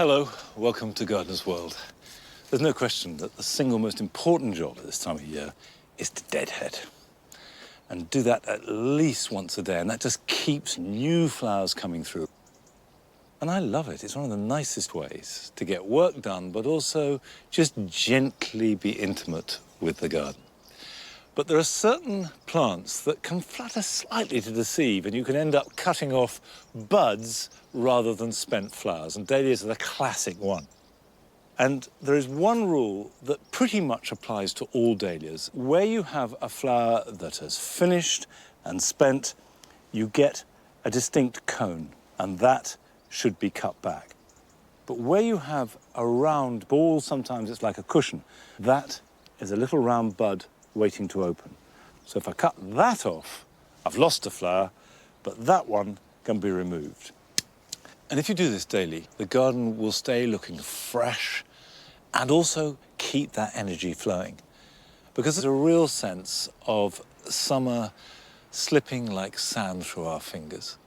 Hello, welcome to Gardener's World. There's no question that the single most important job at this time of year is to deadhead. And do that at least once a day, and that just keeps new flowers coming through. And I love it. It's one of the nicest ways to get work done, but also just gently be intimate with the garden. But there are certain plants that can flutter slightly to deceive, and you can end up cutting off buds rather than spent flowers, and dahlias are the classic one. And there is one rule that pretty much applies to all dahlias. Where you have a flower that has finished and spent, you get a distinct cone, and that should be cut back. But where you have a round ball, sometimes it's like a cushion, that is a little round bud waiting to open. So if I cut that off, I've lost a flower, but that one can be removed. And if you do this daily, the garden will stay looking fresh and also keep that energy flowing. Because there's a real sense of summer slipping like sand through our fingers.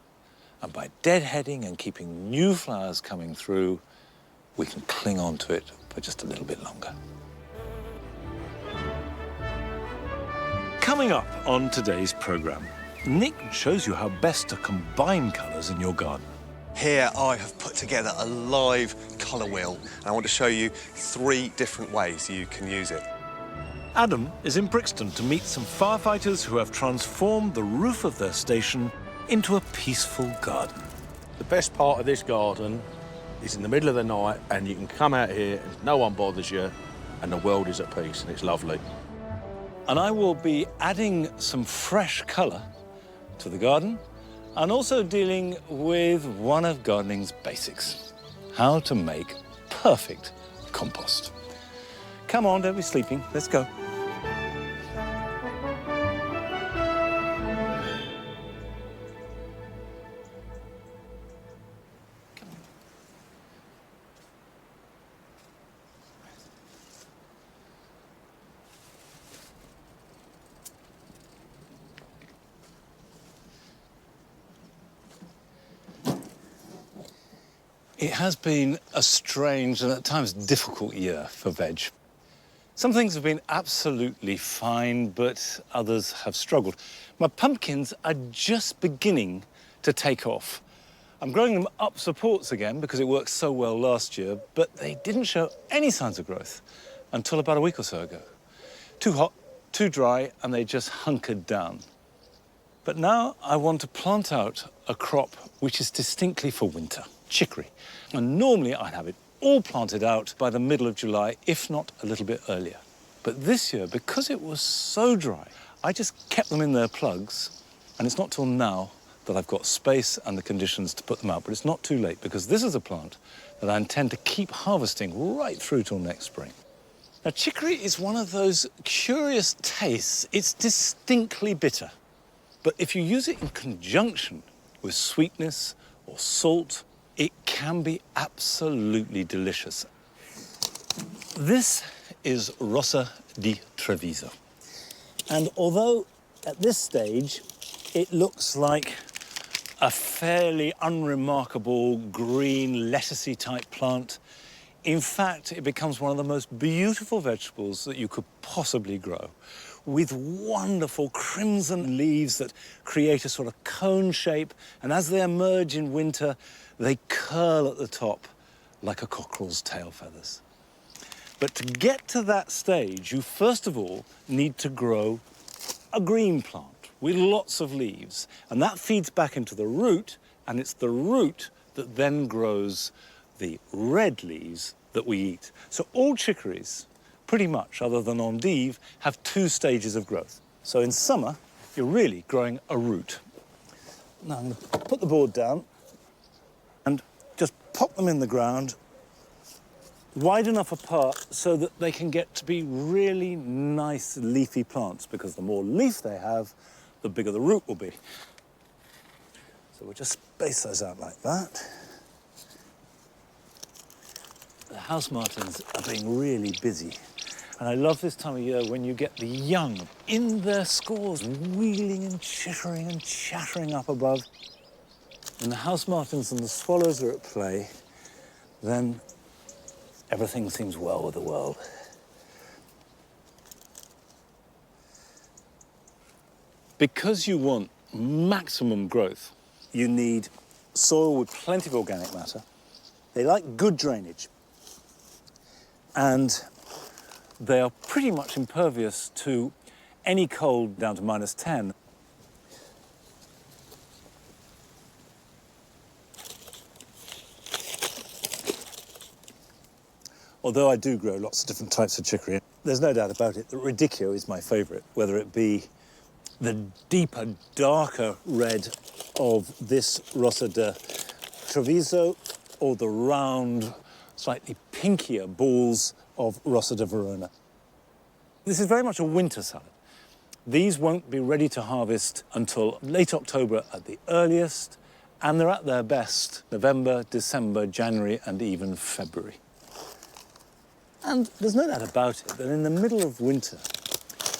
And by deadheading and keeping new flowers coming through, we can cling on to it for just a little bit longer. Coming up on today's programme, Nick shows you how best to combine colours in your garden. Here I have put together a live colour wheel, and I want to show you 3 different ways you can use it. Adam is in Brixton to meet some firefighters who have transformed the roof of their station into a peaceful garden. The best part of this garden is in the middle of the night, and you can come out here and no one bothers you, and the world is at peace, and it's lovely. And I will be adding some fresh colour to the garden and also dealing with one of gardening's basics, how to make perfect compost. Come on, don't be sleeping, let's go. It has been a strange and at times difficult year for veg. Some things have been absolutely fine, but others have struggled. My pumpkins are just beginning to take off. I'm growing them up supports again because it worked so well last year, but they didn't show any signs of growth until about a week or so ago. Too hot, too dry, and they just hunkered down. But now I want to plant out a crop which is distinctly for winter. Chicory. And normally I'd have it all planted out by the middle of July, if not a little bit earlier. But this year, because it was so dry, I just kept them in their plugs, and it's not till now that I've got space and the conditions to put them out. But it's not too late, because this is a plant that I intend to keep harvesting right through till next spring. Now, chicory is one of those curious tastes. It's distinctly bitter. But if you use it in conjunction with sweetness or salt, it can be absolutely delicious. This is Rosa di Treviso. And although at this stage it looks like a fairly unremarkable green lettucey type plant, in fact it becomes one of the most beautiful vegetables that you could possibly grow, with wonderful crimson leaves that create a sort of cone shape, and as they emerge in winter, they curl at the top like a cockerel's tail feathers. But to get to that stage, you first of all need to grow a green plant with lots of leaves, and that feeds back into the root, and it's the root that then grows the red leaves that we eat. So all chicories, pretty much, other than endive, have 2 stages of growth. So in summer, you're really growing a root. Now I'm going to put the board down and just pop them in the ground wide enough apart so that they can get to be really nice leafy plants, because the more leaf they have, the bigger the root will be. So we'll just space those out like that. The house martins are being really busy. And I love this time of year when you get the young in their scores, wheeling and chittering and chattering up above. And the house martins and the swallows are at play. then everything seems well with the world. Because you want maximum growth, you need soil with plenty of organic matter. They like good drainage. And they are pretty much impervious to any cold down to -10. Although I do grow lots of different types of chicory, there's no doubt about it that Radicchio is my favourite, whether it be the deeper, darker red of this Rosa de Treviso or the round, slightly pinkier balls of Rosa de Verona. This is very much a winter salad. These won't be ready to harvest until late October at the earliest, and they're at their best November, December, January, and even February. And there's no doubt about it that in the middle of winter,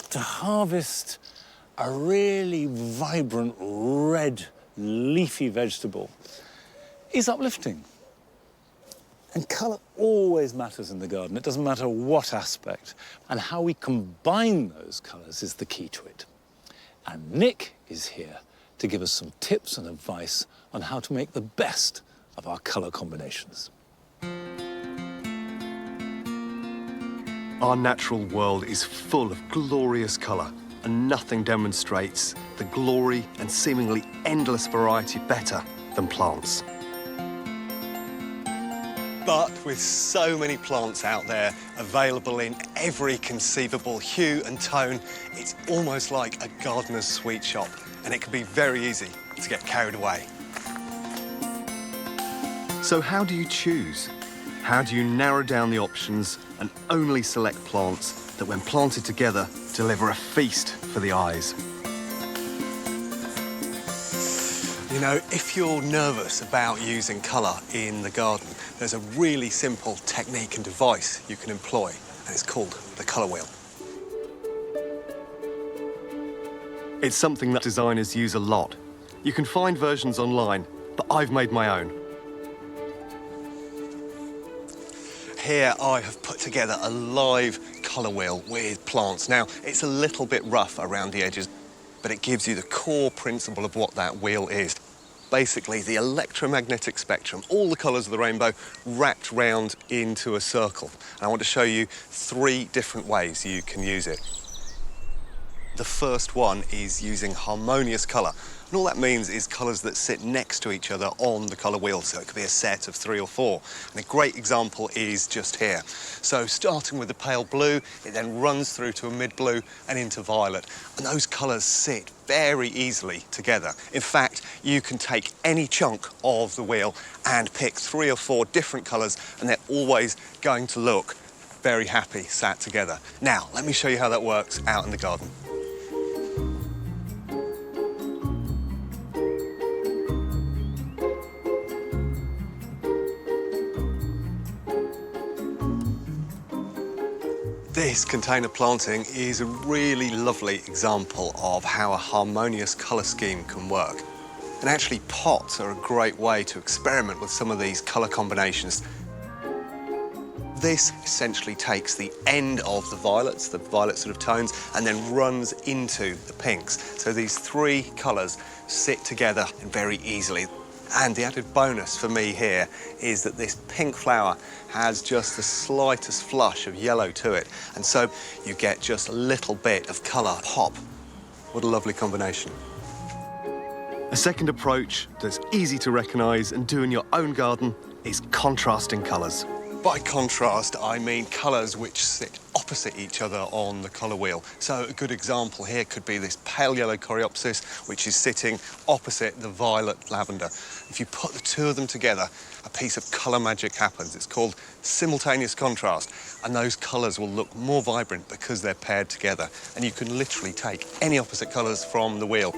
to harvest a really vibrant, red, leafy vegetable is uplifting. And colour always matters in the garden. It doesn't matter what aspect. And how we combine those colours is the key to it. And Nick is here to give us some tips and advice on how to make the best of our colour combinations. Our natural world is full of glorious colour, and nothing demonstrates the glory and seemingly endless variety better than plants. But with so many plants out there, available in every conceivable hue and tone, it's almost like a gardener's sweet shop, and it can be very easy to get carried away. So how do you choose? How do you narrow down the options and only select plants that, when planted together, deliver a feast for the eyes? You know, if you're nervous about using colour in the garden, there's a really simple technique and device you can employ, and it's called the colour wheel. It's something that designers use a lot. You can find versions online, but I've made my own. Here I have put together a live colour wheel with plants. Now, it's a little bit rough around the edges, but it gives you the core principle of what that wheel is. Basically, the electromagnetic spectrum, all the colours of the rainbow wrapped round into a circle. And I want to show you 3 different ways you can use it. The first one is using harmonious colour. And all that means is colours that sit next to each other on the colour wheel, so it could be a set of 3 or 4. And a great example is just here. So starting with the pale blue, it then runs through to a mid-blue and into violet. And those colours sit very easily together. In fact, you can take any chunk of the wheel and pick 3 or 4 different colours, and they're always going to look very happy sat together. Now, let me show you how that works out in the garden. This container planting is a really lovely example of how a harmonious colour scheme can work. And actually, pots are a great way to experiment with some of these colour combinations. This essentially takes the end of the violet sort of tones, and then runs into the pinks. So these 3 colours sit together very easily. And the added bonus for me here is that this pink flower has just the slightest flush of yellow to it. And so you get just a little bit of colour pop. What a lovely combination. A second approach that's easy to recognise and do in your own garden is contrasting colours. By contrast, I mean colours which sit opposite each other on the colour wheel. So a good example here could be this pale yellow coreopsis, which is sitting opposite the violet lavender. If you put the 2 of them together, a piece of colour magic happens. It's called simultaneous contrast, and those colours will look more vibrant because they're paired together. And you can literally take any opposite colours from the wheel.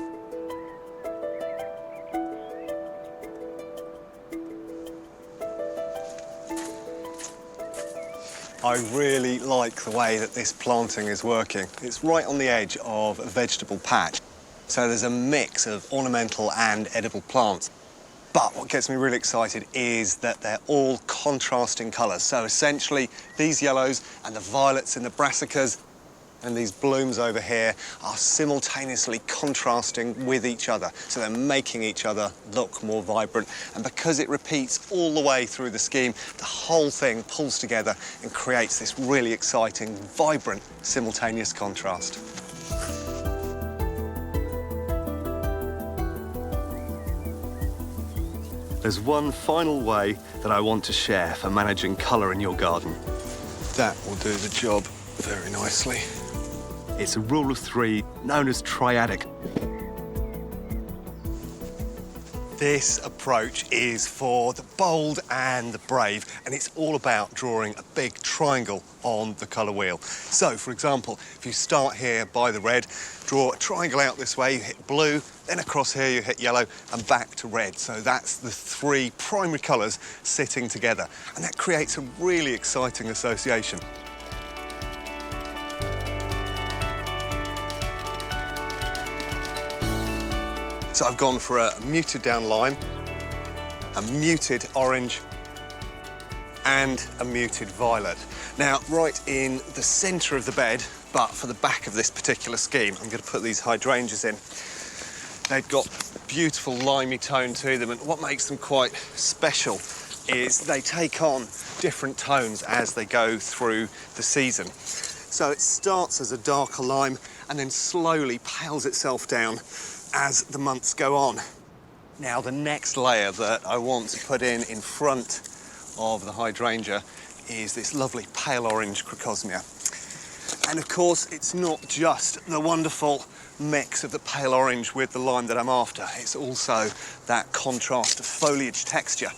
I really like the way that this planting is working. It's right on the edge of a vegetable patch. So there's a mix of ornamental and edible plants. But what gets me really excited is that they're all contrasting colours. So essentially, these yellows and the violets in the brassicas and these blooms over here are simultaneously contrasting with each other. So they're making each other look more vibrant. And because it repeats all the way through the scheme, the whole thing pulls together and creates this really exciting, vibrant, simultaneous contrast. There's one final way that I want to share for managing colour in your garden. That will do the job very nicely. It's a rule of three known as triadic. This approach is for the bold and the brave, and it's all about drawing a big triangle on the colour wheel. So, for example, if you start here by the red, draw a triangle out this way, you hit blue, then across here you hit yellow, and back to red. So that's the three primary colours sitting together, and that creates a really exciting association. So I've gone for a muted down lime, a muted orange, and a muted violet. Now, right in the centre of the bed, but for the back of this particular scheme, I'm going to put these hydrangeas in. They've got beautiful limey tone to them, and what makes them quite special is they take on different tones as they go through the season. So it starts as a darker lime and then slowly pales itself down as the months go on. Now, the next layer that I want to put in front of the hydrangea is this lovely pale orange crocosmia. And of course, it's not just the wonderful mix of the pale orange with the lime that I'm after, it's also that contrast of foliage texture.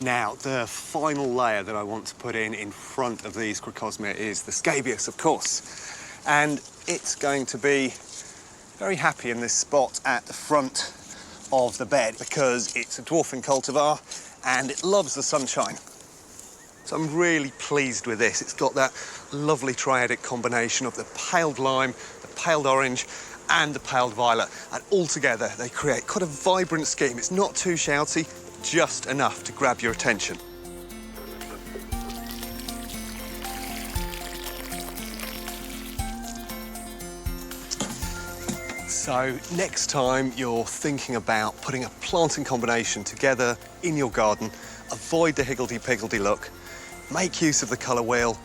Now, the final layer that I want to put in front of these crocosmia is the scabious, of course. And it's going to be very happy in this spot at the front of the bed because it's a dwarfing cultivar and it loves the sunshine. So I'm really pleased with this. It's got that lovely triadic combination of the paled lime, the paled orange, and the paled violet. And all together, they create quite a vibrant scheme. It's not too shouty, just enough to grab your attention. So next time you're thinking about putting a planting combination together in your garden, avoid the higgledy-piggledy look, make use of the colour wheel,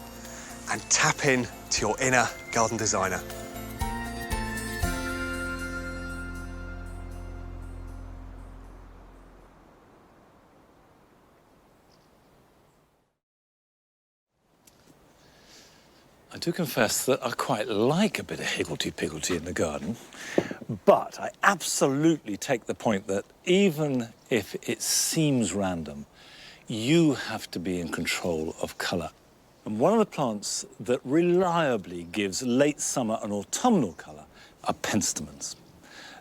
and tap in to your inner garden designer. I do confess that I quite like a bit of higgledy-piggledy in the garden, but I absolutely take the point that even if it seems random, you have to be in control of colour. And one of the plants that reliably gives late summer and autumnal colour are penstemons.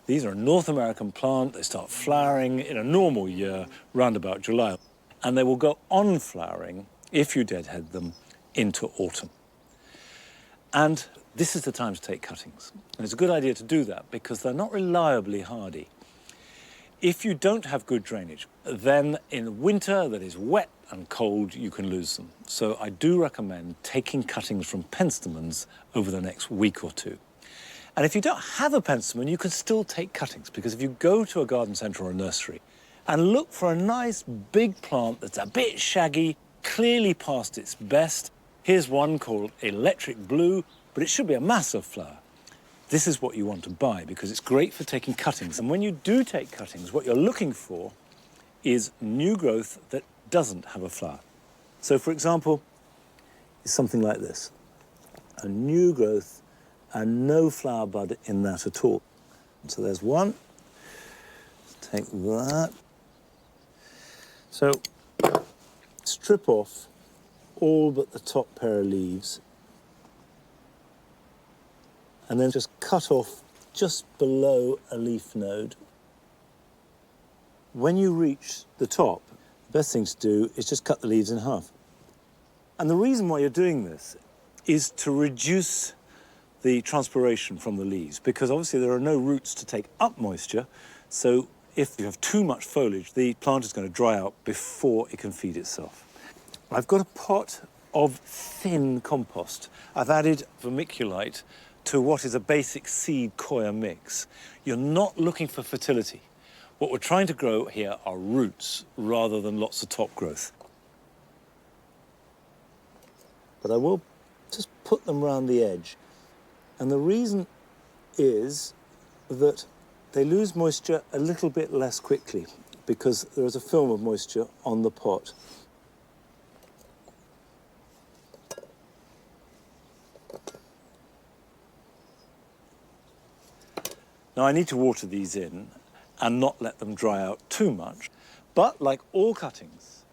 These are a North American plant. They start flowering in a normal year, round about July, and they will go on flowering, if you deadhead them, into autumn. And this is the time to take cuttings. And it's a good idea to do that because they're not reliably hardy. If you don't have good drainage, then in winter that is wet and cold, you can lose them. So I do recommend taking cuttings from penstemons over the next week or two. And if you don't have a penstemon, you can still take cuttings because if you go to a garden centre or a nursery and look for a nice big plant that's a bit shaggy, clearly past its best, here's one called Electric Blue, but it should be a massive flower. This is what you want to buy because it's great for taking cuttings. And when you do take cuttings, what you're looking for is new growth that doesn't have a flower. So, for example, it's something like this. A new growth and no flower bud in that at all. So there's one. Take that. So strip off all but the top pair of leaves and then just cut off just below a leaf node. When you reach the top, the best thing to do is just cut the leaves in half. And the reason why you're doing this is to reduce the transpiration from the leaves because obviously there are no roots to take up moisture, so if you have too much foliage, the plant is going to dry out before it can feed itself. I've got a pot of thin compost. I've added vermiculite to what is a basic seed coir mix. You're not looking for fertility. What we're trying to grow here are roots rather than lots of top growth. But I will just put them round the edge. And the reason is that they lose moisture a little bit less quickly because there is a film of moisture on the pot. Now I need to water these in and not let them dry out too much. But like all cuttings,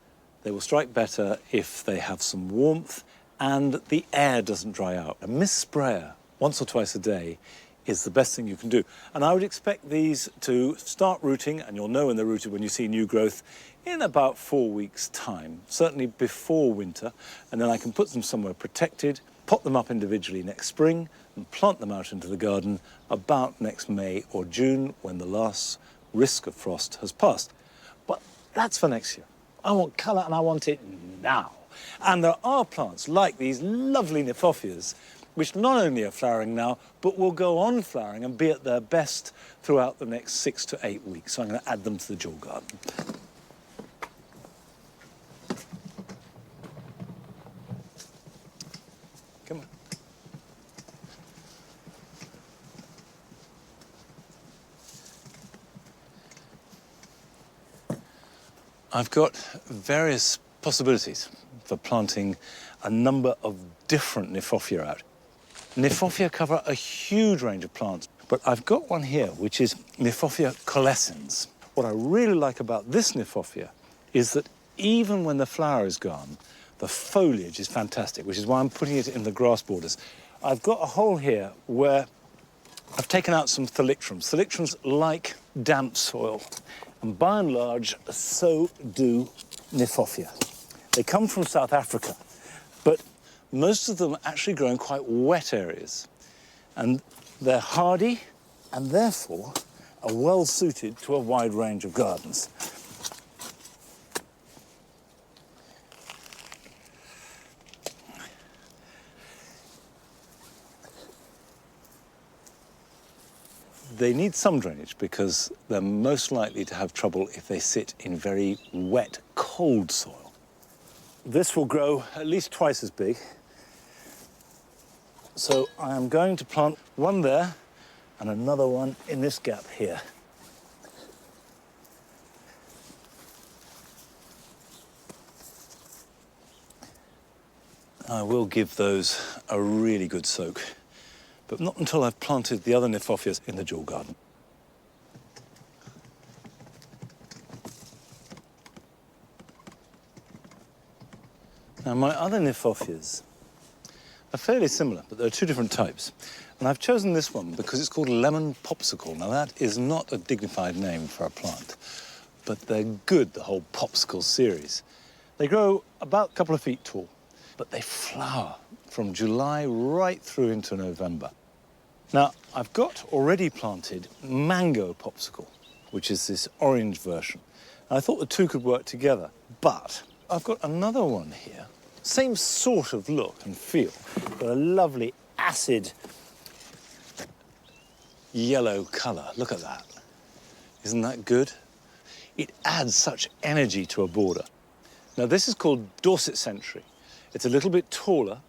they will strike better if they have some warmth and the air doesn't dry out. A mist sprayer once or twice a day is the best thing you can do. And I would expect these to start rooting, and you'll know when they're rooted when you see new growth, in about 4 weeks' time, certainly before winter. And then I can put them somewhere protected, pot them up individually next spring, and plant them out into the garden about next May or June, when the last risk of frost has passed. But that's for next year. I want colour and I want it now. And there are plants like these lovely Nifophias, which not only are flowering now, but will go on flowering and be at their best throughout the next 6 to 8 weeks. So I'm going to add them to the dual garden. Come on. I've got various possibilities for planting a number of different Nifophia out. Nifophia cover a huge range of plants, but I've got one here, which is Nifophia coalescens. What I really like about this Nifophia is that even when the flower is gone, the foliage is fantastic, which is why I'm putting it in the grass borders. I've got a hole here where I've taken out some thalictrums. Thalictrums like damp soil, and by and large, so do Nifophia. They come from South Africa, but most of them actually grow in quite wet areas. And they're hardy and therefore are well suited to a wide range of gardens. They need some drainage because they're most likely to have trouble if they sit in very wet, cold soil. This will grow at least twice as big. So I am going to plant one there and another one in this gap here. I will give those a really good soak, but not until I've planted the other Nifophias in the dual garden. Now, my other Nifophias are fairly similar, but there are two different types. And I've chosen this one because it's called lemon popsicle. Now, that is not a dignified name for a plant, but they're good, the whole popsicle series. They grow about a couple of feet tall, but they flower from July right through into November. Now, I've got already planted mango popsicle, which is this orange version. And I thought the two could work together, but I've got another one here, same sort of look and feel, but a lovely acid yellow colour. Look at that. Isn't that good? It adds such energy to a border. Now, this is called Dorset Century. It's a little bit taller,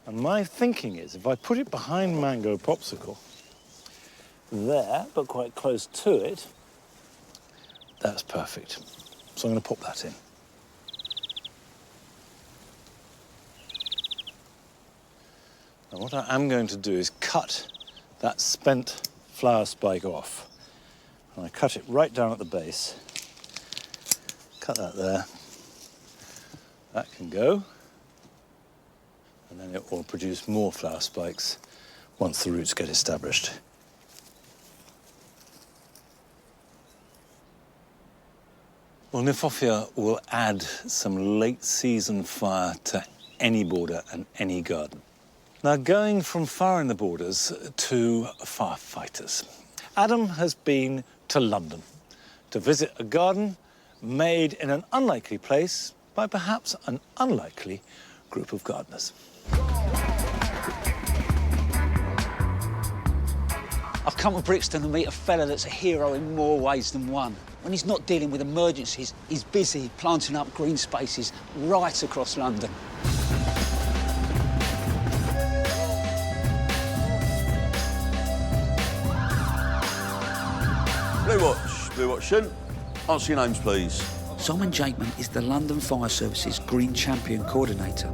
and my thinking is if I put it behind mango popsicle, there, but quite close to it, that's perfect. So I'm going to pop that in. Now, what I am going to do is cut that spent flower spike off. And I cut it right down at the base. Cut that there. That can go. And then it will produce more flower spikes once the roots get established. Well, Nifophia will add some late-season fire to any border and any garden. Now, going from fire in the borders to firefighters. Adam has been to London to visit a garden made in an unlikely place by perhaps an unlikely group of gardeners. I've come to Brixton to meet a fella that's a hero in more ways than one. When he's not dealing with emergencies, he's busy planting up green spaces right across London. Blue Watch, Shin. Answer your names, please. Simon Jakeman is the London Fire Service's Green Champion Coordinator.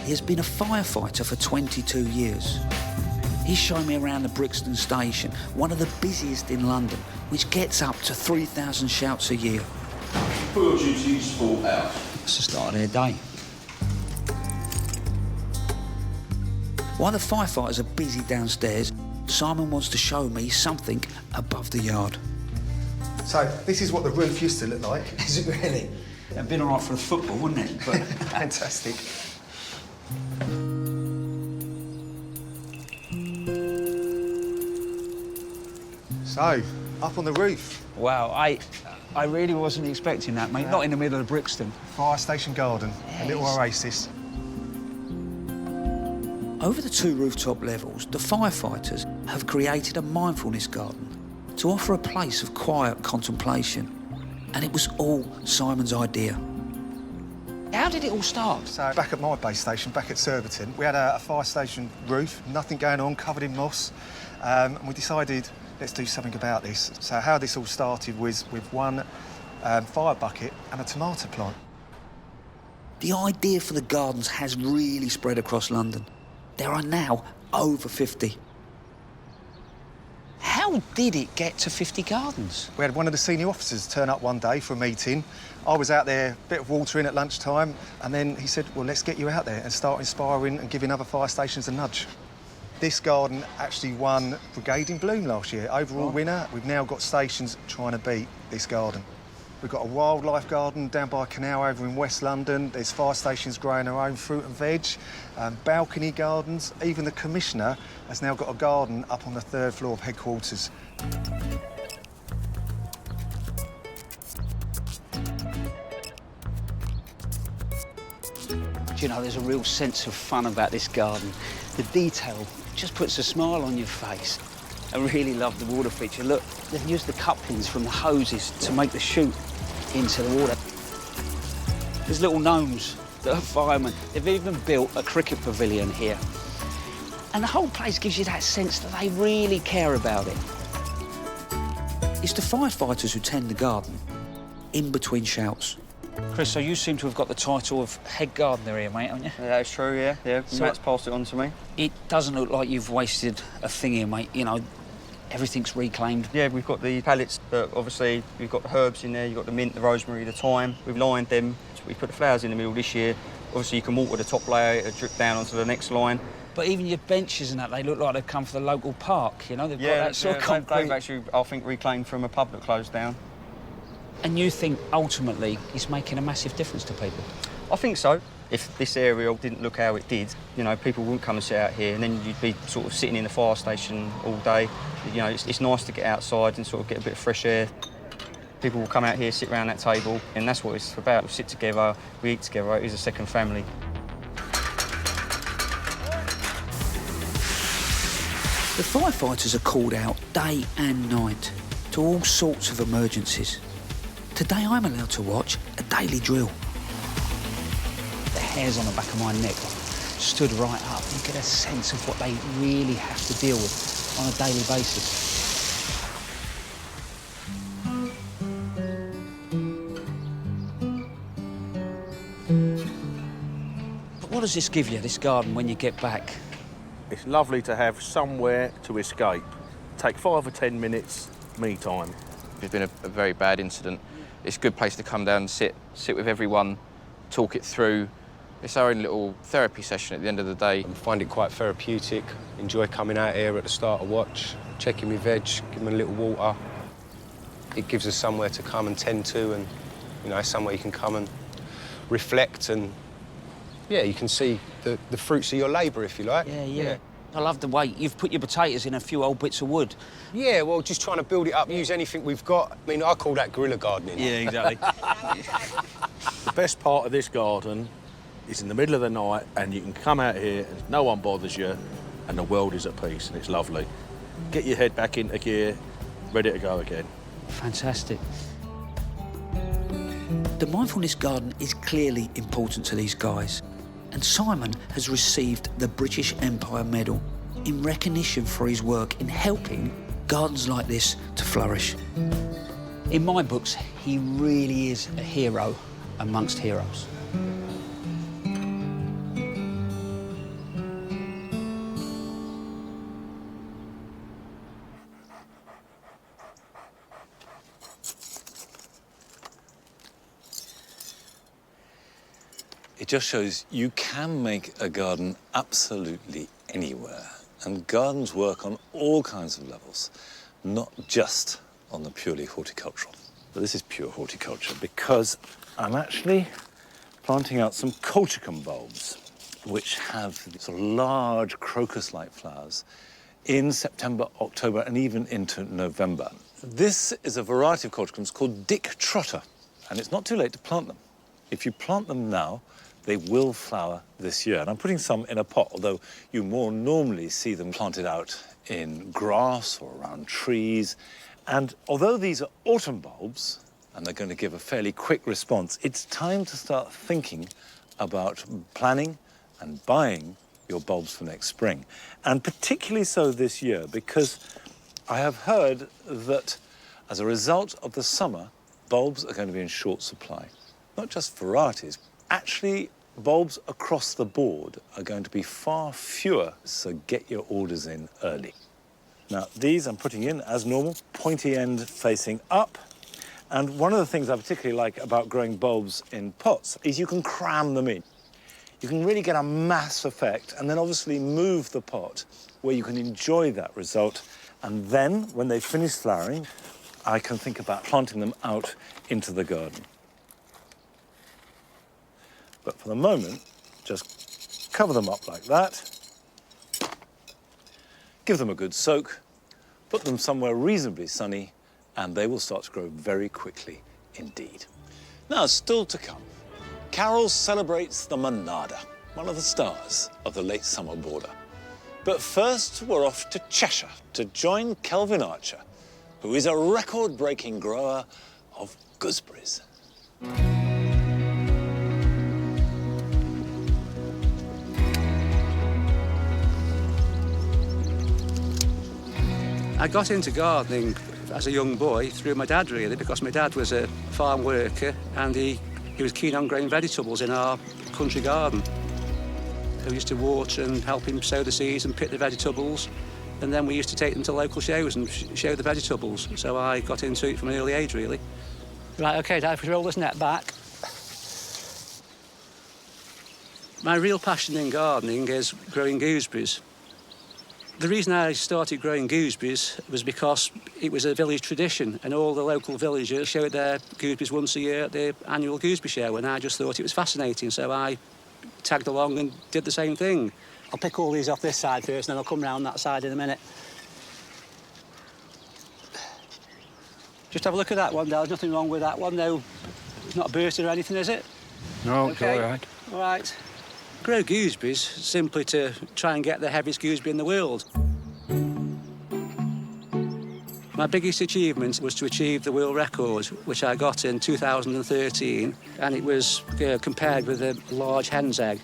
He has been a firefighter for 22 years. He's shown me around the Brixton station, one of the busiest in London, which gets up to 3,000 shouts a year. Put your duties full out. It's the start of their day. While the firefighters are busy downstairs, Simon wants to show me something above the yard. So, this is what the roof used to look like. Is it really? It'd been all right for the football, wouldn't it? But Fantastic. So, up on the roof. wow, I really wasn't expecting that, mate. Not in the middle of Brixton. Fire station garden, a little oasis. Over the 2 rooftop levels, the firefighters have created a mindfulness garden to offer a place of quiet contemplation. And it was all Simon's idea. How did it all start? So, back at my base station, back at Surbiton, we had a fire station roof, nothing going on, covered in moss. And we decided, let's do something about this. So how this all started was with one fire bucket and a tomato plant. The idea for the gardens has really spread across London. There are now over 50. How did it get to 50 gardens? We had one of the senior officers turn up one day for a meeting. I was out there, a bit of watering at lunchtime, and then he said, well, let's get you out there and start inspiring and giving other fire stations a nudge. This garden actually won Propagating Bloom last year, overall winner. We've now got stations trying to beat this garden. We've got a wildlife garden down by a canal over in West London. There's fire stations growing their own fruit and veg, balcony gardens. Even the Commissioner has now got a garden up on the 3rd floor of headquarters. Do you know, there's a real sense of fun about this garden. The detail just puts a smile on your face. I really love the water feature. Look, they've used the couplings from the hoses to make the chute into the water. There's little gnomes that are firemen. They've even built a cricket pavilion here. And the whole place gives you that sense that they really care about it. It's the firefighters who tend the garden, in between shouts. Chris, so you seem to have got the title of head gardener here, mate, haven't you? Yeah, that's true, yeah. So Matt's passed it on to me. It doesn't look like you've wasted a thing here, mate. You know, everything's reclaimed. Yeah, we've got the pallets, but obviously we've got the herbs in there, you've got the mint, the rosemary, the thyme. We've lined them. We put the flowers in the middle this year. Obviously you can water the top layer, it'll drip down onto the next line. But even your benches and that, they look like they've come from the local park, you know? They've got that sort of concrete. They've actually, I think, reclaimed from a pub that closed down. And you think, ultimately, it's making a massive difference to people? I think so. If this area didn't look how it did, you know, people wouldn't come and sit out here, and then you'd be sort of sitting in the fire station all day. You know, it's nice to get outside and sort of get a bit of fresh air. People will come out here, sit around that table, and that's what it's about. We sit together, we eat together, it is a second family. The firefighters are called out day and night to all sorts of emergencies. Today I'm allowed to watch a daily drill. The hairs on the back of my neck stood right up. You get a sense of what they really have to deal with on a daily basis. But what does this give you, this garden, when you get back? It's lovely to have somewhere to escape. Take 5 or 10 minutes, me time. There's been a very bad incident. It's a good place to come down and sit with everyone, talk it through. It's our own little therapy session at the end of the day. I find it quite therapeutic. Enjoy coming out here at the start of watch, checking my veg, giving them a little water. It gives us somewhere to come and tend to, and somewhere you can come and reflect, and yeah, you can see the fruits of your labour, if you like. Yeah. I love the way you've put your potatoes in a few old bits of wood. Yeah, well, just trying to build it up, use anything we've got. I mean, I call that guerrilla gardening. Yeah, exactly. The best part of this garden is in the middle of the night and you can come out here and no one bothers you and the world is at peace and it's lovely. Get your head back into gear, ready to go again. Fantastic. The mindfulness garden is clearly important to these guys, and Simon has received the British Empire Medal in recognition for his work in helping gardens like this to flourish. In my books, he really is a hero amongst heroes. It just shows you can make a garden absolutely anywhere. And gardens work on all kinds of levels, not just on the purely horticultural. But this is pure horticulture because I'm actually planting out some colchicum bulbs, which have sort of large crocus-like flowers in September, October, and even into November. This is a variety of colchicums called Dick Trotter, and it's not too late to plant them. If you plant them now, they will flower this year. And I'm putting some in a pot, although you more normally see them planted out in grass or around trees. And although these are autumn bulbs, and they're going to give a fairly quick response, it's time to start thinking about planning and buying your bulbs for next spring. And particularly so this year, because I have heard that as a result of the summer, bulbs are going to be in short supply. Not just varieties, actually, bulbs across the board are going to be far fewer, so get your orders in early. Now, these I'm putting in, as normal, pointy end facing up. And one of the things I particularly like about growing bulbs in pots is you can cram them in. You can really get a mass effect and then obviously move the pot where you can enjoy that result. And then, when they finish flowering, I can think about planting them out into the garden. But for the moment, just cover them up like that. Give them a good soak, put them somewhere reasonably sunny, and they will start to grow very quickly indeed. Now, still to come, Carol celebrates the Monada, one of the stars of the late summer border. But first, we're off to Cheshire to join Kelvin Archer, who is a record-breaking grower of gooseberries. I got into gardening as a young boy through my dad, really, because my dad was a farm worker and he was keen on growing vegetables in our country garden. We used to water and help him sow the seeds and pick the vegetables, and then we used to take them to local shows and show the vegetables. So I got into it from an early age, really. Right, OK, Dad, if we roll this net back. My real passion in gardening is growing gooseberries. The reason I started growing gooseberries was because it was a village tradition and all the local villagers showed their gooseberries once a year at the annual gooseberry show, and I just thought it was fascinating, so I tagged along and did the same thing. I'll pick all these off this side first, and then I'll come round that side in a minute. Just have a look at that one, Dad. There's nothing wrong with that one, though. It's not burst or anything, is it? No, okay. It's all right. All right. Grow gooseberries simply to try and get the heaviest gooseberry in the world. My biggest achievement was to achieve the world record, which I got in 2013, and it was compared with a large hen's egg.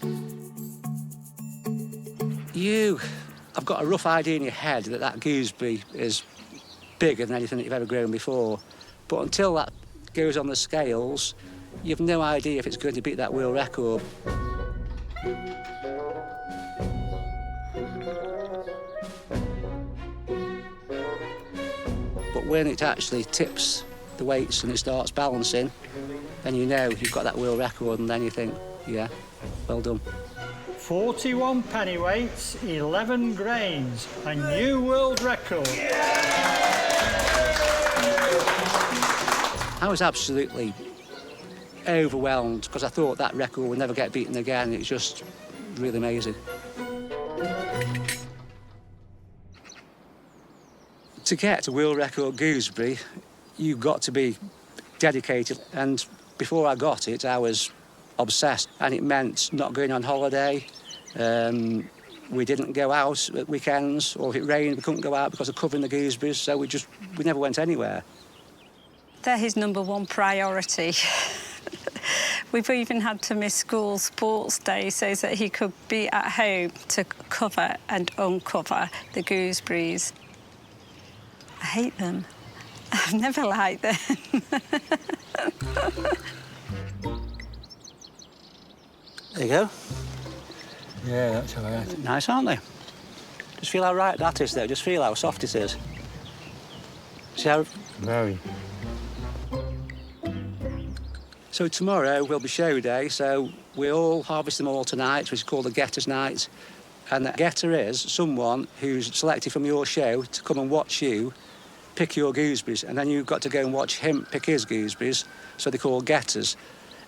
I've got a rough idea in your head that that gooseberry is bigger than anything that you've ever grown before, but until that goes on the scales, you've no idea if it's going to beat that world record. But when it actually tips the weights and it starts balancing, then you know you've got that world record, and then you think, yeah, well done. 41 pennyweights, 11 grains, a new world record. I was absolutely overwhelmed because I thought that record would never get beaten again. It's just really amazing. To get a world record gooseberry, you've got to be dedicated. And before I got it, I was obsessed. And it meant not going on holiday. We didn't go out at weekends, or if it rained, we couldn't go out because of covering the gooseberries, so we never went anywhere. They're his #1 priority. We've even had to miss school sports day so that he could be at home to cover and uncover the gooseberries. I hate them. I've never liked them. There you go. Yeah, that's all right. Nice, aren't they? Just feel how right that is, though. Just feel how soft it is. See how... Very. So tomorrow will be show day, so we all harvest them all tonight, which is called the Getter's Night. And the getter is someone who's selected from your show to come and watch you pick your gooseberries, and then you've got to go and watch him pick his gooseberries, so they're called getters.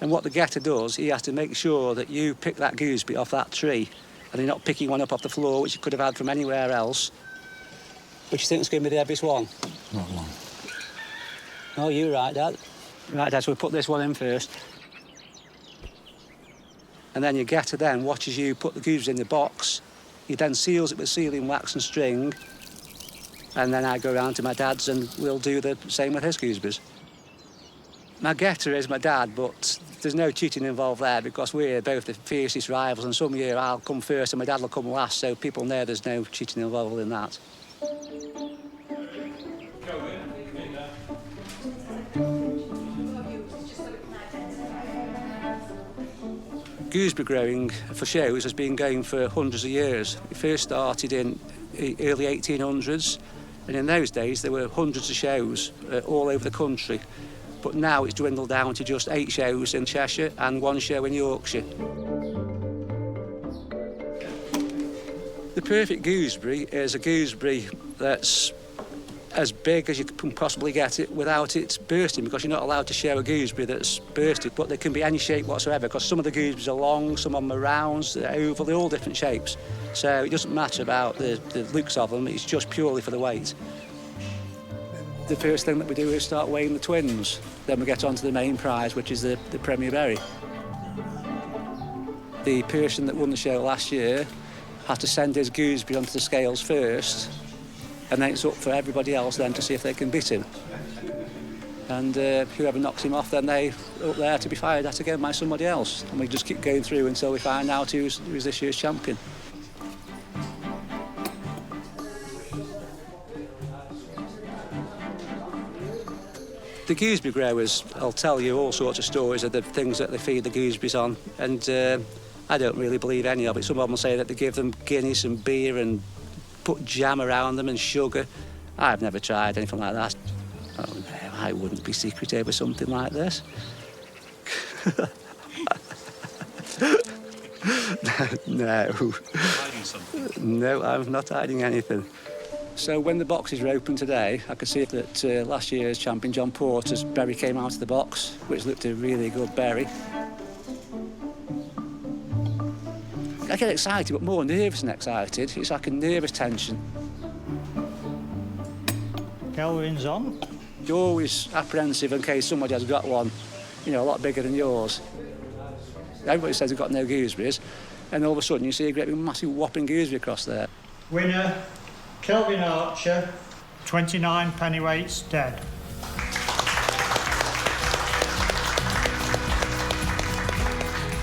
And what the getter does, he has to make sure that you pick that gooseberry off that tree, and you're not picking one up off the floor, which you could have had from anywhere else. Which you think is going to be the heaviest one? Not long. Oh, you're right, Dad. Right, Dad, so we'll put this one in first. And then your getter then watches you put the gooseberries in the box. He then seals it with sealing wax and string. And then I go round to my dad's and we'll do the same with his gooseberries. My getter is my dad, but there's no cheating involved there because we're both the fiercest rivals, and some year I'll come first and my dad will come last, so people know there's no cheating involved in that. Gooseberry growing for shows has been going for hundreds of years. It first started in the early 1800s, and in those days there were hundreds of shows all over the country. But now it's dwindled down to just 8 shows in Cheshire and 1 show in Yorkshire. The perfect gooseberry is a gooseberry that's as big as you can possibly get it without it bursting, because you're not allowed to show a gooseberry that's bursted, but they can be any shape whatsoever, because some of the gooseberries are long, some of them are round, they're oval, they're all different shapes. So it doesn't matter about the looks of them, it's just purely for the weight. The first thing that we do is start weighing the twins. Then we get on to the main prize, which is the Premier Berry. The person that won the show last year had to send his gooseberry onto the scales first, and then it's up for everybody else then to see if they can beat him. And whoever knocks him off, then they're up there to be fired at again by somebody else. And we just keep going through until we find out who's this year's champion. The gooseberry growers, I'll tell you all sorts of stories of the things that they feed the gooseberries on, and I don't really believe any of it. Some of them will say that they give them Guinness and beer and put jam around them and sugar. I've never tried anything like that. Oh, no, I wouldn't be secretive with something like this. No. Hiding something? No, I'm not hiding anything. So when the boxes were open today, I could see that last year's champion John Porter's berry came out of the box, which looked a really good berry. I get excited, but more nervous than excited. It's like a nervous tension. Kelvin's on. You're always apprehensive in case somebody has got one, you know, a lot bigger than yours. Everybody says they've got no gooseberries, and all of a sudden you see a great big massive whopping gooseberry across there. Winner, Kelvin Archer, 29 pennyweights dead.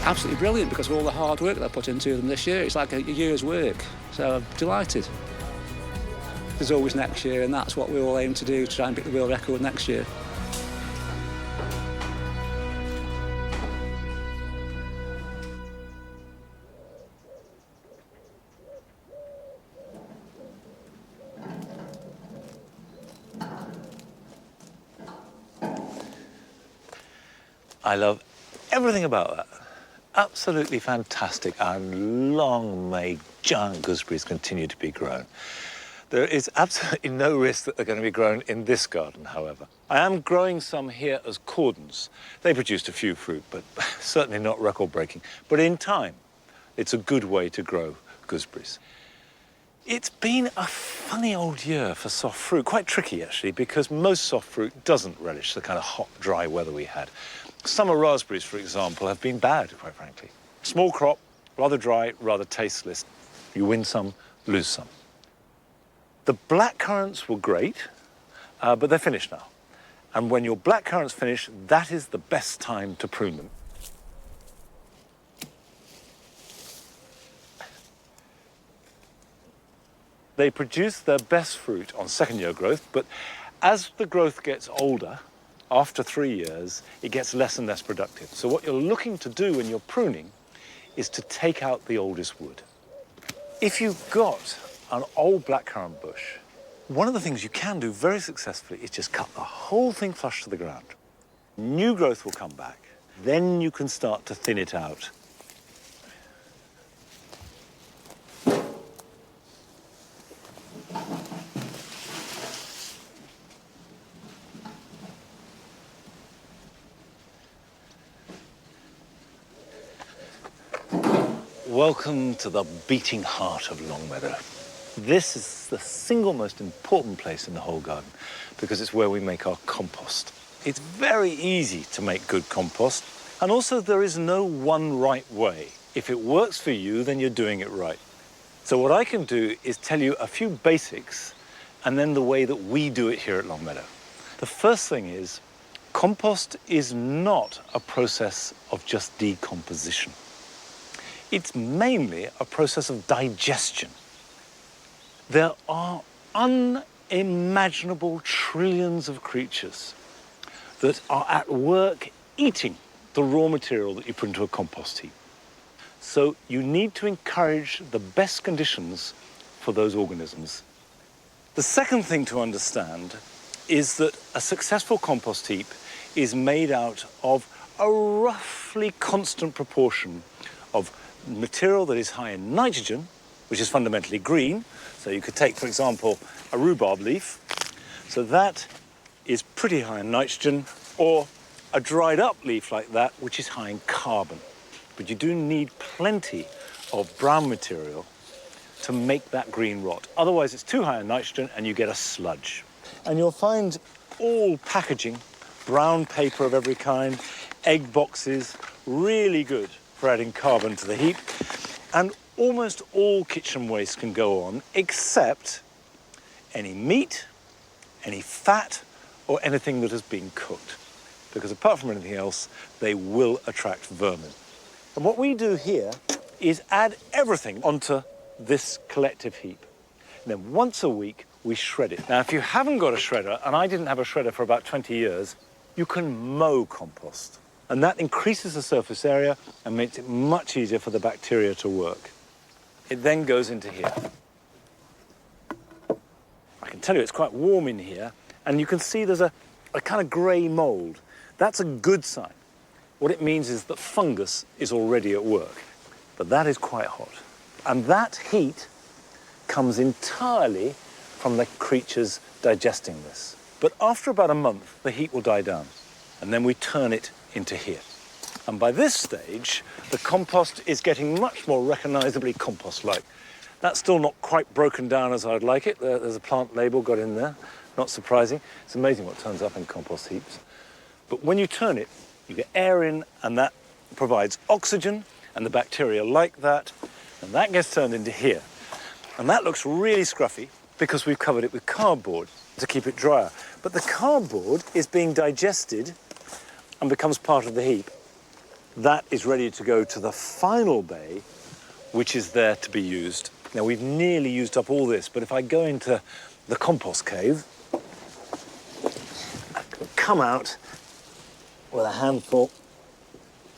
Absolutely brilliant because of all the hard work that I put into them this year. It's like a year's work, so I'm delighted. There's always next year, and that's what we all aim to do, to try and beat the world record next year. I love everything about that. Absolutely fantastic, and long may giant gooseberries continue to be grown. There is absolutely no risk that they're going to be grown in this garden, however. I am growing some here as cordons. They produced a few fruit, but certainly not record-breaking. But in time, it's a good way to grow gooseberries. It's been a funny old year for soft fruit, quite tricky actually, because most soft fruit doesn't relish the kind of hot, dry weather we had. Summer raspberries, for example, have been bad, quite frankly. Small crop, rather dry, rather tasteless. You win some, lose some. The blackcurrants were great, but they're finished now. And when your blackcurrants finish, that is the best time to prune them. They produce their best fruit on second-year growth, but as the growth gets older, after 3 years, it gets less and less productive. So what you're looking to do when you're pruning is to take out the oldest wood. If you've got an old blackcurrant bush, one of the things you can do very successfully is just cut the whole thing flush to the ground. New growth will come back. Then you can start to thin it out. Welcome to the beating heart of Longmeadow. This is the single most important place in the whole garden because it's where we make our compost. It's very easy to make good compost, and also there is no one right way. If it works for you, then you're doing it right. So what I can do is tell you a few basics and then the way that we do it here at Longmeadow. The first thing is, compost is not a process of just decomposition. It's mainly a process of digestion. There are unimaginable trillions of creatures that are at work eating the raw material that you put into a compost heap. So you need to encourage the best conditions for those organisms. The second thing to understand is that a successful compost heap is made out of a roughly constant proportion of material that is high in nitrogen, which is fundamentally green. So you could take, for example, a rhubarb leaf. So that is pretty high in nitrogen, or a dried up leaf like that, which is high in carbon. But you do need plenty of brown material to make that green rot. Otherwise, it's too high in nitrogen and you get a sludge. And you'll find all packaging, brown paper of every kind, egg boxes, really good for adding carbon to the heap. And almost all kitchen waste can go on, except any meat, any fat, or anything that has been cooked. Because apart from anything else, they will attract vermin. And what we do here is add everything onto this collective heap. And then once a week, we shred it. Now, if you haven't got a shredder, and I didn't have a shredder for about 20 years, you can mow compost. And that increases the surface area and makes it much easier for the bacteria to work. It then goes into here. I can tell you it's quite warm in here, and you can see there's a kind of grey mould. That's a good sign. What it means is that fungus is already at work, but that is quite hot. And that heat comes entirely from the creatures digesting this. But after about a month, the heat will die down, and then we turn it into here. And by this stage, the compost is getting much more recognisably compost-like. That's still not quite broken down as I'd like it. There's a plant label got in there, not surprising. It's amazing what turns up in compost heaps. But when you turn it, you get air in, and that provides oxygen, and the bacteria like that, and that gets turned into here. And that looks really scruffy because we've covered it with cardboard to keep it drier. But the cardboard is being digested and becomes part of the heap. That is ready to go to the final bay, which is there to be used. Now, we've nearly used up all this, but if I go into the compost cave, I can come out with a handful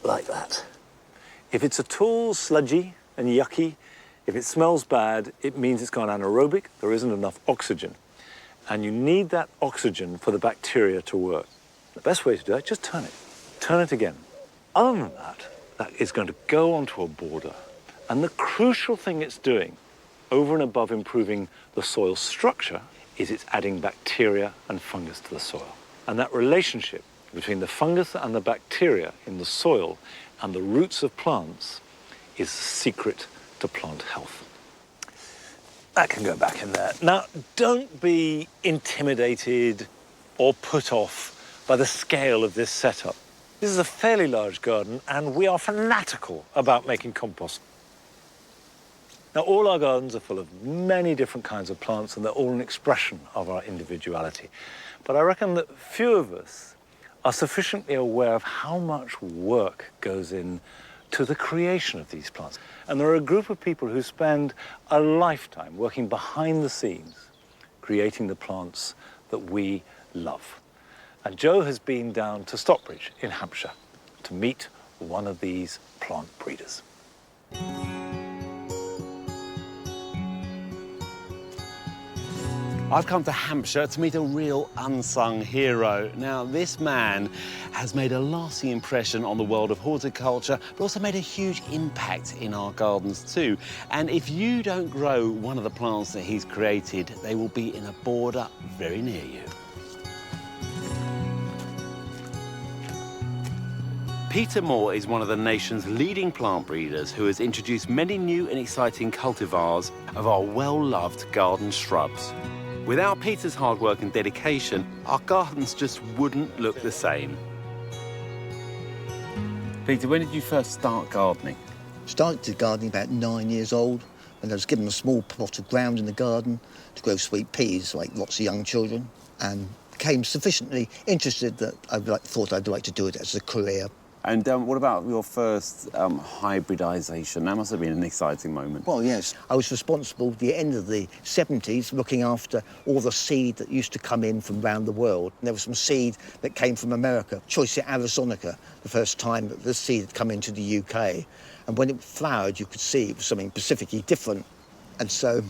like that. If it's at all sludgy and yucky, if it smells bad, it means it's gone anaerobic, there isn't enough oxygen. And you need that oxygen for the bacteria to work. The best way to do it, just turn it. Turn it again. Other than that, that is going to go onto a border. And the crucial thing it's doing, over and above improving the soil structure, is it's adding bacteria and fungus to the soil. And that relationship between the fungus and the bacteria in the soil and the roots of plants is the secret to plant health. That can go back in there. Now, don't be intimidated or put off by the scale of this setup. This is a fairly large garden, and we are fanatical about making compost. Now, all our gardens are full of many different kinds of plants, and they're all an expression of our individuality. But I reckon that few of us are sufficiently aware of how much work goes in to the creation of these plants. And there are a group of people who spend a lifetime working behind the scenes, creating the plants that we love. And Joe has been down to Stockbridge in Hampshire to meet one of these plant breeders. I've come to Hampshire to meet a real unsung hero. Now, this man has made a lasting impression on the world of horticulture, but also made a huge impact in our gardens too. And if you don't grow one of the plants that he's created, they will be in a border very near you. Peter Moore is one of the nation's leading plant breeders who has introduced many new and exciting cultivars of our well-loved garden shrubs. Without Peter's hard work and dedication, our gardens just wouldn't look the same. Peter, when did you first start gardening? Started gardening about 9 years old, and I was given a small plot of ground in the garden to grow sweet peas, like lots of young children, and became sufficiently interested that I thought I'd like to do it as a career. And what about your first hybridisation? That must have been an exciting moment. Well, yes. I was responsible at the end of the 70s looking after all the seed that used to come in from around the world. And there was some seed that came from America, Choisya arizonica, the first time that this seed had come into the UK. And when it flowered, you could see it was something specifically different. And so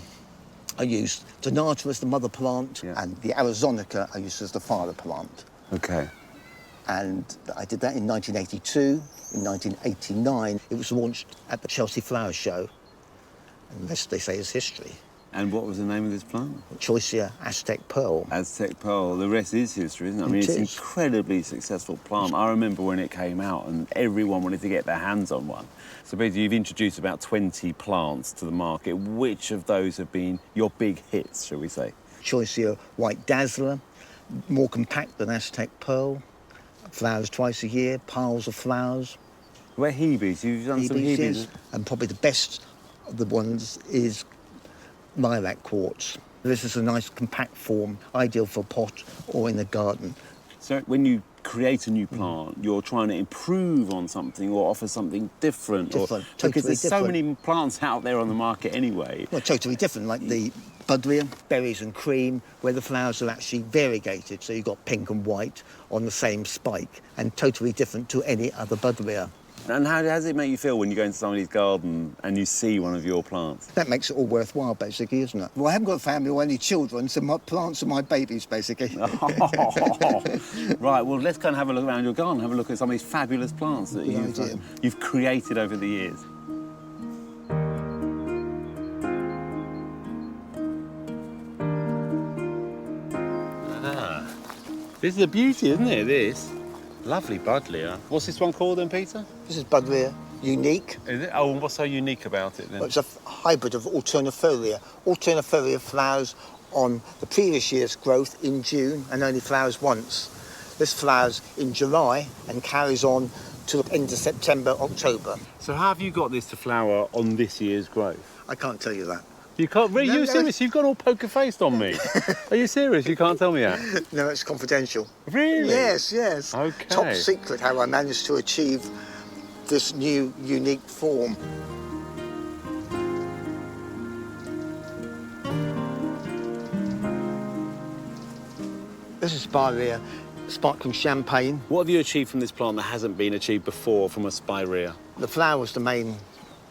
I used Donata as the mother plant, and the arizonica I used as the father plant. OK. And I did that in 1982. In 1989, it was launched at the Chelsea Flower Show. And the rest, they say, is history. And what was the name of this plant? Choisya Aztec Pearl. Aztec Pearl. The rest is history, isn't it? I mean, it's an incredibly successful plant. I remember when it came out and everyone wanted to get their hands on one. So, Peter, you've introduced about 20 plants to the market. Which of those have been your big hits, shall we say? Choisya White Dazzler, more compact than Aztec Pearl. Flowers twice a year, piles of flowers. Where Hebes? You've done some Hebes? Yes. And probably the best of the ones is lilac quartz. This is a nice compact form, ideal for a pot or in a garden. So when you create a new plant, you're trying to improve on something or offer something different? Different, because there's different. so many plants out there on the market anyway. Well, totally different, like the Budleia, berries and cream, where the flowers are actually variegated, so you've got pink and white on the same spike, and totally different to any other Budleia. And how does it make you feel when you go into somebody's garden and you see one of your plants? That makes it all worthwhile, basically, isn't it? Well, I haven't got a family or any children, so my plants are my babies, basically. Right, well, let's go and have a look around your garden, have a look at some of these fabulous plants that you've created over the years. This is a beauty, isn't it, this? Lovely Budleia. What's this one called then, Peter? This is Budleia Unique. Is it? Oh, and what's so unique about it then? Well, it's a hybrid of Alternifolia. Alternifolia flowers on the previous year's growth in June and only flowers once. This flowers in July and carries on to the end of September, October. So how have you got this to flower on this year's growth? I can't tell you that. You can't? Are you serious? You've gone all poker-faced on me. Are you serious? You can't tell me that? No, it's confidential. Really? Yes, yes. OK. Top secret how I managed to achieve this new, unique form. This is Spirea, sparkling champagne. What have you achieved from this plant that hasn't been achieved before from a Spirea? The flower was the main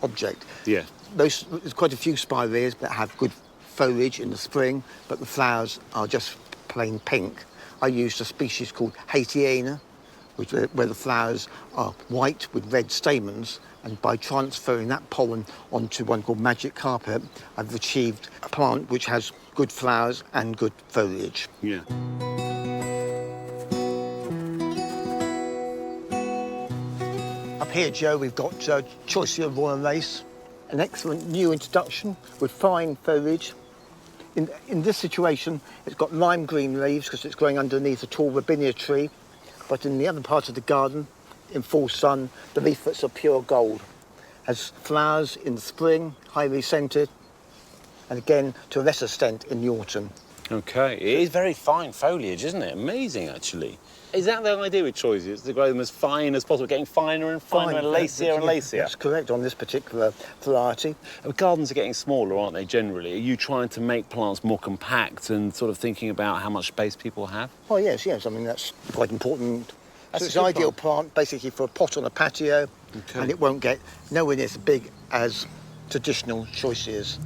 object. Yeah. There's quite a few spireas that have good foliage in the spring, but the flowers are just plain pink. I used a species called Haitiana, where the flowers are white with red stamens, and by transferring that pollen onto one called Magic Carpet, I've achieved a plant which has good flowers and good foliage. Yeah. Up here, Joe, we've got Choisya Royal Lace, an excellent new introduction with fine foliage, In this situation, it's got lime green leaves because it's growing underneath a tall robinia tree. But in the other part of the garden, in full sun, the leaflets are pure gold. Has flowers in the spring, highly scented, and again, to a lesser extent, in the autumn. OK, it is very fine foliage, isn't it? Amazing, actually. Is that the idea with choices, to grow them as fine as possible, getting finer and finer and lacier and lacier? That's correct on this particular variety. Gardens are getting smaller, aren't they, generally? Are you trying to make plants more compact and sort of thinking about how much space people have? Oh, yes. I mean, that's quite important. That's So it's an ideal plant, basically, for a pot on a patio, and it won't get nowhere near as big as traditional choices.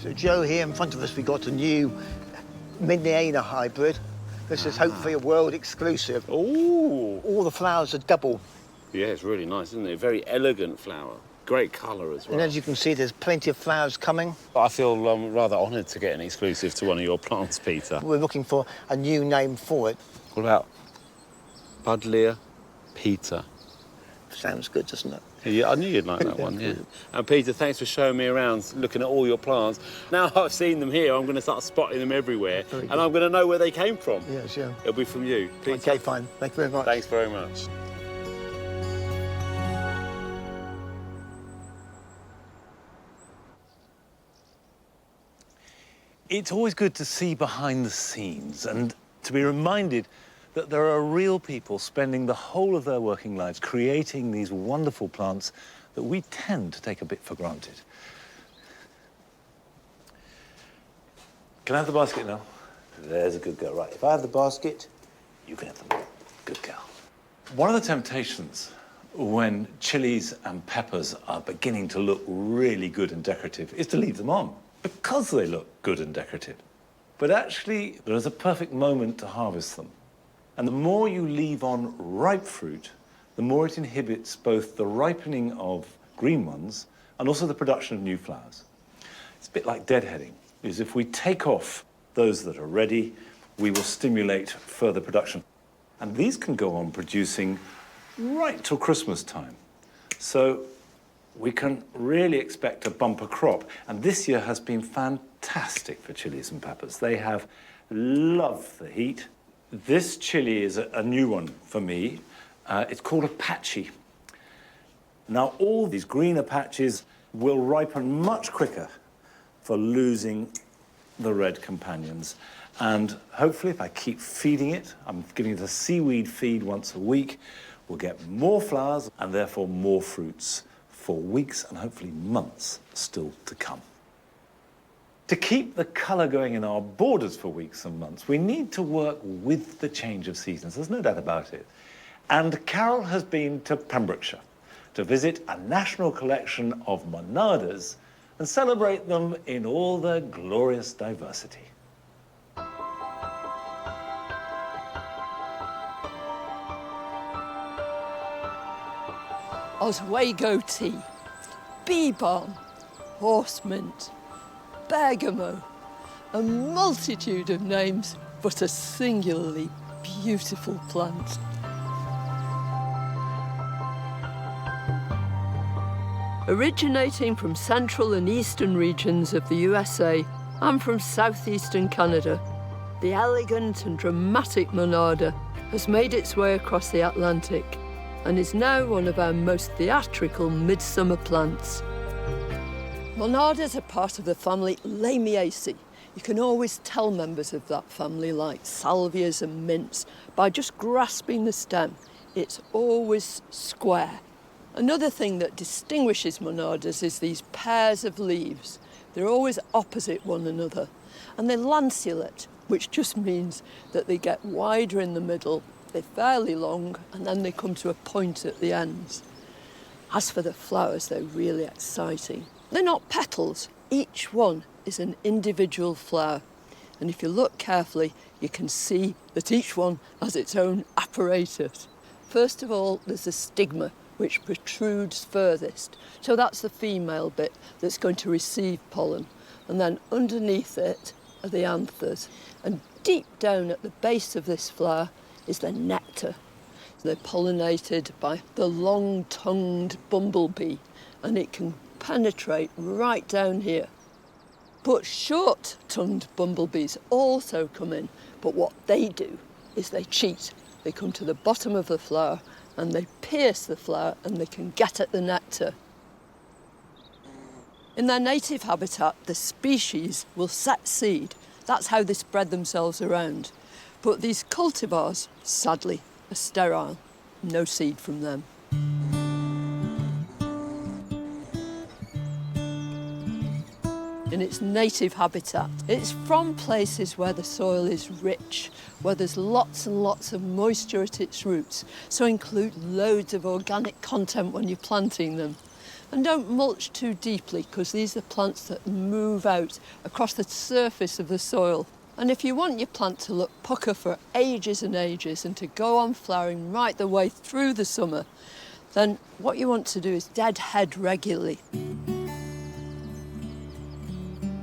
So, Joe, here in front of us, we got a new Miniana hybrid. This is hopefully a world exclusive. Ooh! All the flowers are double. Yeah, it's really nice, isn't it? Very elegant flower. Great colour as well. And as you can see, there's plenty of flowers coming. I feel rather honoured to get an exclusive to one of your plants, Peter. We're looking for a new name for it. What about Buddleia Peter? Sounds good, doesn't it? Yeah, I knew you'd like that one, yeah. And Peter, thanks for showing me around, looking at all your plants. Now I've seen them here, I'm going to start spotting them everywhere, and I'm going to know where they came from. Yes, yeah. It'll be from you. Peter. OK, fine. Thank you very much. Thanks very much. It's always good to see behind the scenes and to be reminded that there are real people spending the whole of their working lives creating these wonderful plants that we tend to take a bit for granted. Can I have the basket now? There's a good girl. Right, if I have the basket, you can have the ball. Good girl. One of the temptations when chilies and peppers are beginning to look really good and decorative is to leave them on because they look good and decorative. But actually, there is a perfect moment to harvest them. And the more you leave on ripe fruit, the more it inhibits both the ripening of green ones and also the production of new flowers. It's a bit like deadheading, is if we take off those that are ready, we will stimulate further production. And these can go on producing right till Christmas time. So we can really expect a bumper crop. And this year has been fantastic for chilies and peppers. They have loved the heat. This chili is a new one for me. It's called Apache. Now, all these green Apaches will ripen much quicker for losing the red companions. And hopefully, if I keep feeding it, I'm giving it a seaweed feed once a week, we'll get more flowers and therefore more fruits for weeks and hopefully months still to come. To keep the colour going in our borders for weeks and months, we need to work with the change of seasons. There's no doubt about it. And Carol has been to Pembrokeshire to visit a national collection of monadas and celebrate them in all their glorious diversity. Oswego tea, bee balm, horse mint, bergamot, a multitude of names, but a singularly beautiful plant. Originating from central and eastern regions of the USA and from southeastern Canada, the elegant and dramatic monada has made its way across the Atlantic and is now one of our most theatrical midsummer plants. Monadas are part of the family Lamiaceae. You can always tell members of that family, like salvias and mints, by just grasping the stem. It's always square. Another thing that distinguishes monadas is these pairs of leaves. They're always opposite one another. And they're lanceolate, which just means that they get wider in the middle, they're fairly long, and then they come to a point at the ends. As for the flowers, they're really exciting. They're not petals. Each one is an individual flower. And if you look carefully, you can see that each one has its own apparatus. First of all, there's a stigma, which protrudes furthest. So that's the female bit that's going to receive pollen. And then underneath it are the anthers. And deep down at the base of this flower is the nectar. They're pollinated by the long-tongued bumblebee, and it can penetrate right down here. But short-tongued bumblebees also come in, but what they do is they cheat. They come to the bottom of the flower and they pierce the flower and they can get at the nectar. In their native habitat, the species will set seed. That's how they spread themselves around. But these cultivars, sadly, are sterile. No seed from them. In its native habitat, it's from places where the soil is rich, where there's lots and lots of moisture at its roots, so include loads of organic content when you're planting them. And don't mulch too deeply, because these are plants that move out across the surface of the soil. And if you want your plant to look pucker for ages and ages and to go on flowering right the way through the summer, then what you want to do is deadhead regularly.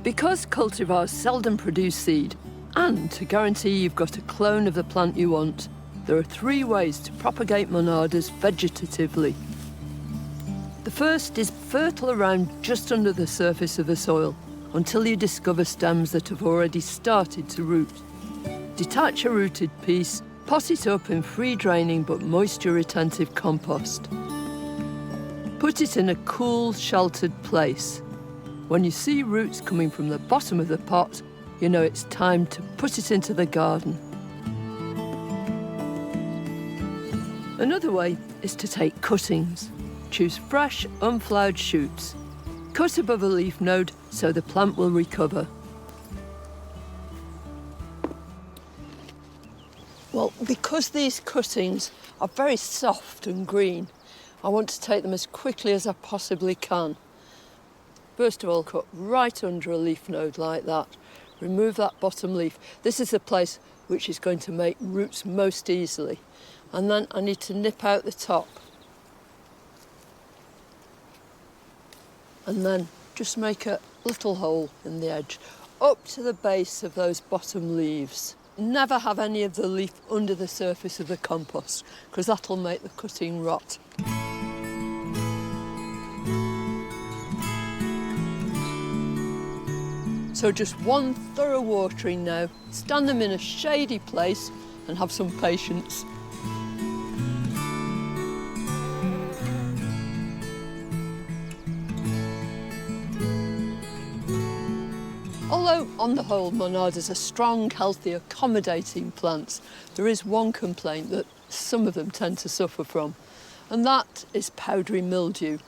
Because cultivars seldom produce seed, and to guarantee you've got a clone of the plant you want, there are 3 ways to propagate monadas vegetatively. The first is fertile around just under the surface of the soil until you discover stems that have already started to root. Detach a rooted piece, pot it up in free-draining but moisture-retentive compost. Put it in a cool, sheltered place. When you see roots coming from the bottom of the pot, you know it's time to put it into the garden. Another way is to take cuttings. Choose fresh, unflowered shoots. Cut above a leaf node so the plant will recover. Well, because these cuttings are very soft and green, I want to take them as quickly as I possibly can. First of all, cut right under a leaf node like that. Remove that bottom leaf. This is the place which is going to make roots most easily. And then I need to nip out the top. And then just make a little hole in the edge, up to the base of those bottom leaves. Never have any of the leaf under the surface of the compost, because that'll make the cutting rot. So just one thorough watering now. Stand them in a shady place and have some patience. Although, on the whole, monadas are strong, healthy, accommodating plants, there is one complaint that some of them tend to suffer from, and that is powdery mildew.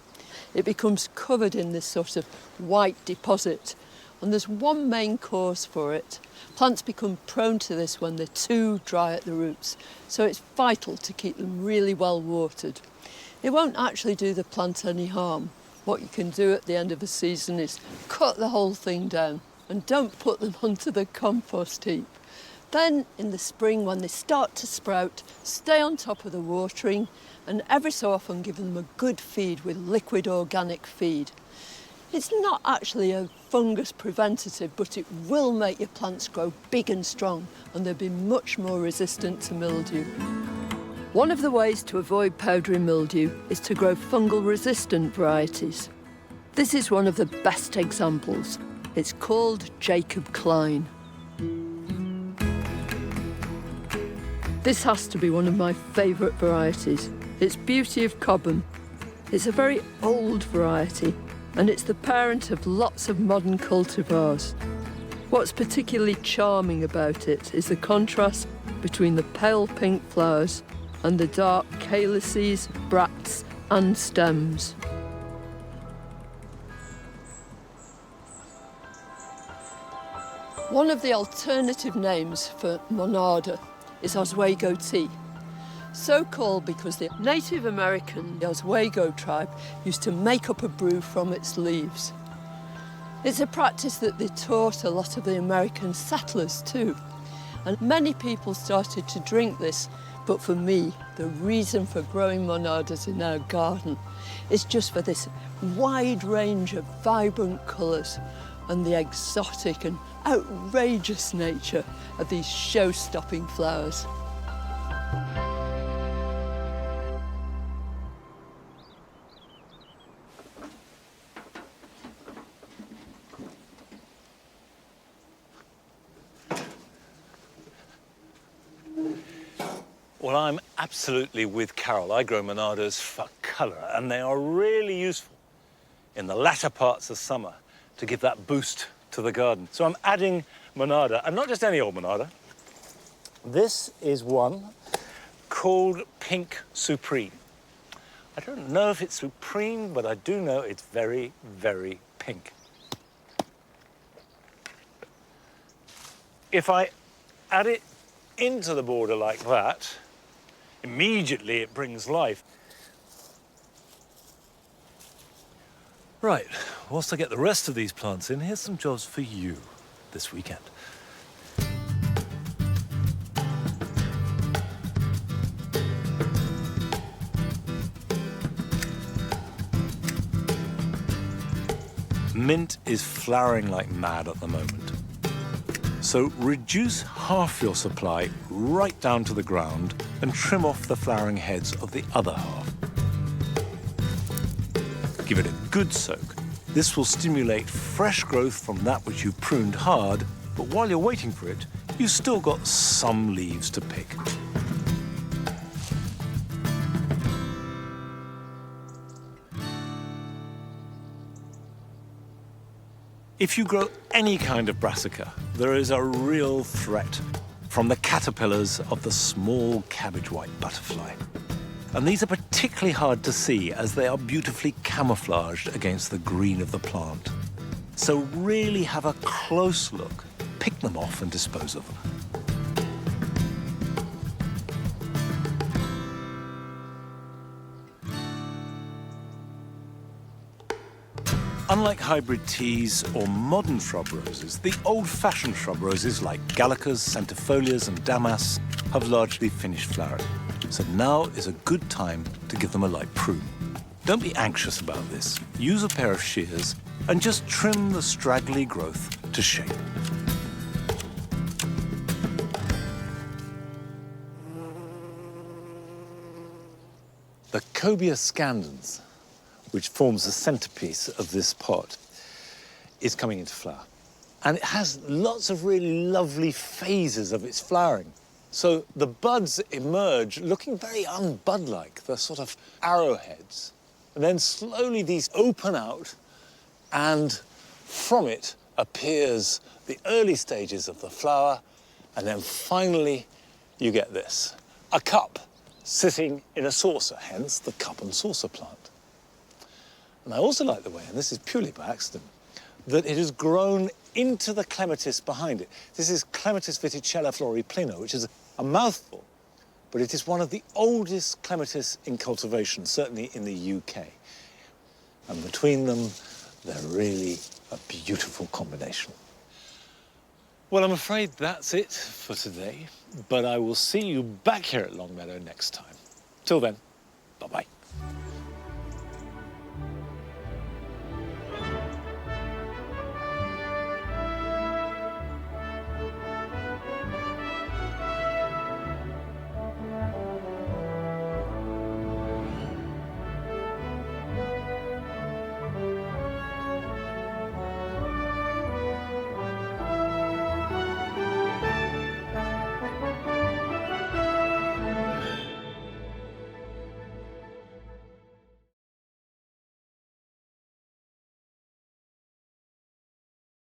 It becomes covered in this sort of white deposit, and there's one main cause for it. Plants become prone to this when they're too dry at the roots, so it's vital to keep them really well watered. It won't actually do the plant any harm. What you can do at the end of the season is cut the whole thing down. And don't put them onto the compost heap. Then, in the spring, when they start to sprout, stay on top of the watering and every so often give them a good feed with liquid organic feed. It's not actually a fungus preventative, but it will make your plants grow big and strong and they'll be much more resistant to mildew. One of the ways to avoid powdery mildew is to grow fungal-resistant varieties. This is one of the best examples. It's called Jacob Klein. This has to be one of my favourite varieties. It's Beauty of Cobham. It's a very old variety, and it's the parent of lots of modern cultivars. What's particularly charming about it is the contrast between the pale pink flowers and the dark calyces, bracts and stems. One of the alternative names for monada is Oswego tea. So called because the Native American Oswego tribe used to make up a brew from its leaves. It's a practice that they taught a lot of the American settlers too. And many people started to drink this, but for me, the reason for growing monadas in our garden is just for this wide range of vibrant colours and the exotic and outrageous nature. nature of these show-stopping flowers. Well, I'm absolutely with Carol. I grow monadas for colour, and they are really useful in the latter parts of summer to give that boost to the garden. So I'm adding monada, and not just any old monada. This is one called Pink Supreme. I don't know if it's supreme, but I do know it's very, very pink. If I add it into the border like that, immediately it brings life. Right, whilst I get the rest of these plants in, here's some jobs for you this weekend. Mint is flowering like mad at the moment. So reduce half your supply right down to the ground and trim off the flowering heads of the other half. Give it a good soak. This will stimulate fresh growth from that which you pruned hard, but while you're waiting for it, you've still got some leaves to pick. If you grow any kind of brassica, there is a real threat from the caterpillars of the small cabbage white butterfly. And these are particularly hard to see as they are beautifully camouflaged against the green of the plant. So really have a close look, pick them off and dispose of them. Unlike hybrid teas or modern shrub roses, the old-fashioned shrub roses like gallicas, centifolias and damask have largely finished flowering. So now is a good time to give them a light prune. Don't be anxious about this. Use a pair of shears and just trim the straggly growth to shape. The cobia scandens, which forms the centerpiece of this pot, is coming into flower. And it has lots of really lovely phases of its flowering. So the buds emerge looking very unbud-like. They're sort of arrowheads. And then slowly these open out, and from it appears the early stages of the flower, and then finally you get this, a cup sitting in a saucer, hence the cup and saucer plant. And I also like the way, and this is purely by accident, that it has grown into the clematis behind it. This is Clematis viticella floripleno, which is a mouthful, but it is one of the oldest clematis in cultivation, certainly in the UK. And between them, they're really a beautiful combination. Well, I'm afraid that's it for today, but I will see you back here at Longmeadow next time. Till then, bye-bye.